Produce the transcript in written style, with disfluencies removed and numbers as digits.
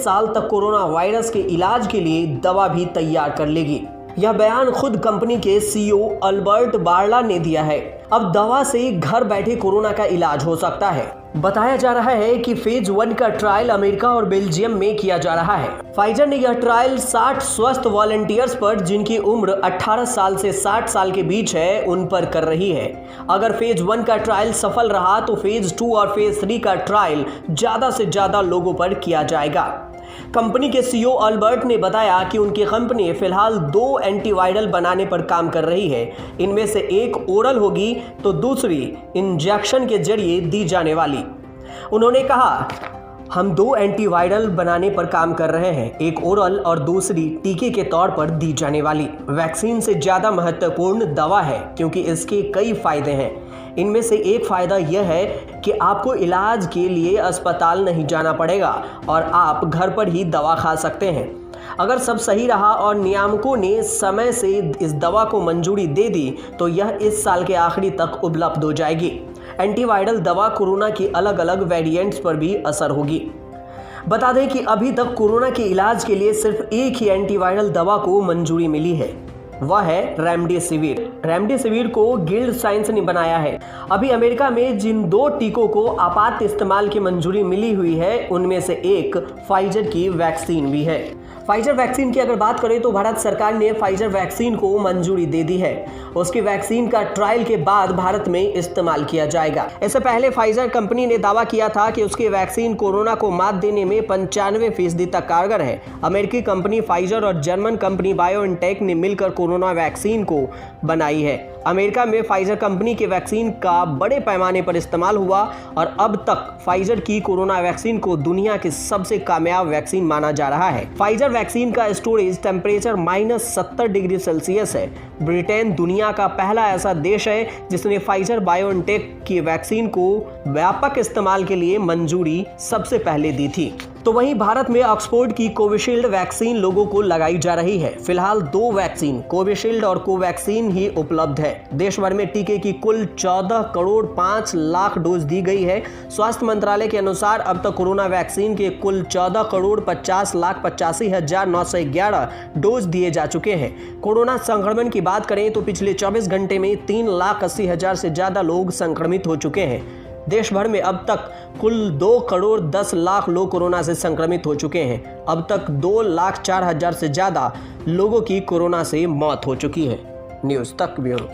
साल तक corona virus के इलाज के लिए दवा भी तैयार कर लेगी। यह बयान खुद कंपनी के सीईओ अल्बर्ट बार्ला ने दिया है। अब दवा से घर बैठे कोरोना का इलाज हो सकता है। बताया जा रहा है कि फेज 1 का ट्रायल अमेरिका और बेल्जियम में किया जा रहा है। फाइजर ने यह ट्रायल 60 स्वस्थ वॉलंटियर्स पर, जिनकी उम्र 18 साल से 60 साल के बीच है, उन पर कर रही है। अगर फेज 1 का ट्रायल सफल रहा तो फेज 2 और फेज 3 का ट्रायल ज्यादा से ज्यादा लोगों पर किया जाएगा। कंपनी के सीईओ अल्बर्ट ने बताया कि उनकी कंपनी फिलहाल 2 एंटीवायरल बनाने पर काम कर रही है। इनमें से एक ओरल होगी तो दूसरी इंजेक्शन के जरिए दी जाने वाली। उन्होंने कहा, हम 2 एंटीवायरल बनाने पर काम कर रहे हैं, एक ओरल और दूसरी टीके के तौर पर दी जाने वाली। वैक्सीन से ज़्यादा महत्वपूर्ण दवा है क्योंकि इसके कई फायदे हैं। इनमें से एक फ़ायदा यह है कि आपको इलाज के लिए अस्पताल नहीं जाना पड़ेगा और आप घर पर ही दवा खा सकते हैं। अगर सब सही रहा और नियामकों ने समय से इस दवा को मंजूरी दे दी तो यह इस साल के आखिरी तक उपलब्ध हो जाएगी। एंटीवायरल दवा कोरोना की अलग अलग वेरिएंट्स पर भी असर होगी। बता दें कि अभी तक कोरोना के इलाज के लिए सिर्फ एक ही एंटीवायरल दवा को मंजूरी मिली है, वह है रेमडेसिविर। रेमडेसिविर को गिल्ड साइंस ने बनाया है। अभी अमेरिका में जिन 2 टीकों को आपात इस्तेमाल की मंजूरी मिली हुई है उनमें से एक फाइजर की वैक्सीन भी है। फाइजर वैक्सीन की अगर बात करें तो भारत सरकार ने फाइजर वैक्सीन को मंजूरी दे दी है। उसकी वैक्सीन का ट्रायल के बाद भारत में इस्तेमाल किया जाएगा। इससे पहले फाइजर कंपनी ने दावा किया था कि उसकी वैक्सीन कोरोना को मात देने में 95% तक कारगर है। अमेरिकी कंपनी फाइजर और जर्मन कंपनी बायोएनटेक ने मिलकर कोरोना वैक्सीन को बनाई है। अमेरिका में फाइजर कंपनी के वैक्सीन का बड़े पैमाने पर इस्तेमाल हुआ और अब तक फाइजर की कोरोना वैक्सीन को दुनिया की सबसे कामयाब वैक्सीन माना जा रहा है। फाइजर वैक्सीन का स्टोरेज टेम्परेचर -70 डिग्री सेल्सियस है। ब्रिटेन दुनिया का पहला ऐसा देश है जिसने फाइजर बायोएनटेक की वैक्सीन को व्यापक इस्तेमाल के लिए मंजूरी सबसे पहले दी थी। तो वहीं भारत में ऑक्सफोर्ड की कोविशील्ड वैक्सीन लोगों को लगाई जा रही है। फिलहाल 2 वैक्सीन कोविशील्ड और कोवैक्सीन ही उपलब्ध है। देश भर में टीके की कुल 14 करोड़ 5 लाख डोज दी गई है। स्वास्थ्य मंत्रालय के अनुसार अब तक कोरोना वैक्सीन के कुल 14 करोड़ 50 लाख 85,911 डोज दिए जा चुके हैं। कोरोना संक्रमण की बात करें तो पिछले 24 घंटे में 3,80,000 से ज्यादा लोग संक्रमित हो चुके हैं। देश भर में अब तक कुल 2 करोड़ 10 लाख लोग कोरोना से संक्रमित हो चुके हैं। अब तक 2,04,000 से ज्यादा लोगों की कोरोना से मौत हो चुकी है। न्यूज़ तक ब्यूरो।